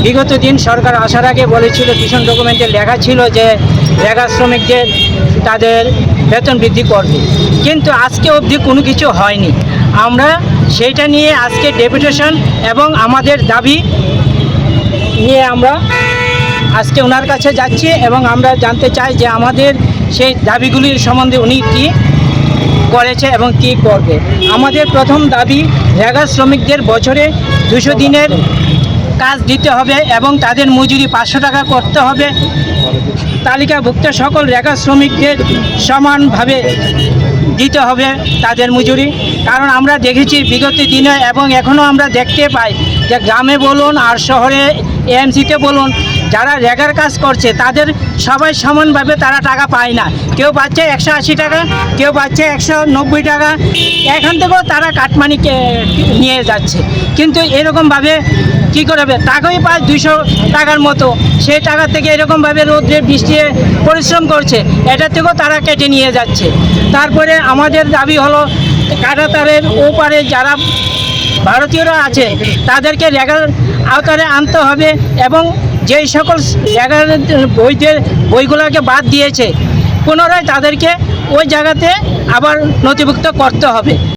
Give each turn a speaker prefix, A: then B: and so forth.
A: বিগত দিন সরকার আসার আগে বলেছিল, টিউশন ডকুমেন্টে লেখা ছিল যে রেগা শ্রমিকদের তাদের বেতন বৃদ্ধি করবে, কিন্তু আজকে অবধি কোনো কিছু হয়নি। আমরা সেইটা নিয়ে আজকে ডেপুটেশন এবং আমাদের দাবি নিয়ে আমরা আজকে ওনার কাছে যাচ্ছি এবং আমরা জানতে চাই যে আমাদের সেই দাবিগুলির সম্বন্ধে উনি কী করেছে এবং কী করবে। আমাদের প্রথম দাবি, রেগা শ্রমিকদের বছরে 200 দিনের কাজ দিতে হবে এবং তাদের মজুরি 500 টাকা করতে হবে। তালিকাভুক্ত সকল রেগা শ্রমিকদের সমানভাবে দিতে হবে তাদের মজুরি। কারণ আমরা দেখেছি বিগত দিনে এবং এখনও আমরা দেখতে পাই যে গ্রামে বলুন আর শহরে এএমসিতে বলুন, যারা রেগার কাজ করছে তাদের সবাই সমানভাবে তারা টাকা পায় না। কেউ পাচ্ছে 180 টাকা, কেউ পাচ্ছে 190 টাকা, এখান থেকেও তারা কাটমানিকে নিয়ে যাচ্ছে। কিন্তু এরকমভাবে কী করবে, টাকাই পায় 200 টাকার মতো, সেই টাকা থেকে এরকমভাবে রোদ্রে বৃষ্টিতে পরিশ্রম করছে, এটা থেকেও তারা কেটে নিয়ে যাচ্ছে। তারপরে আমাদের দাবি হলো, কাঁটাতারের ওপারে যারা ভারতীয়রা আছে তাদেরকে রেগার আওতায় আনতে হবে এবং যেই সকল রেগার বইগুলোকে বাদ দিয়েছে পুনরায় তাদেরকে ওই জায়গাতে আবার নথিভুক্ত করতে হবে।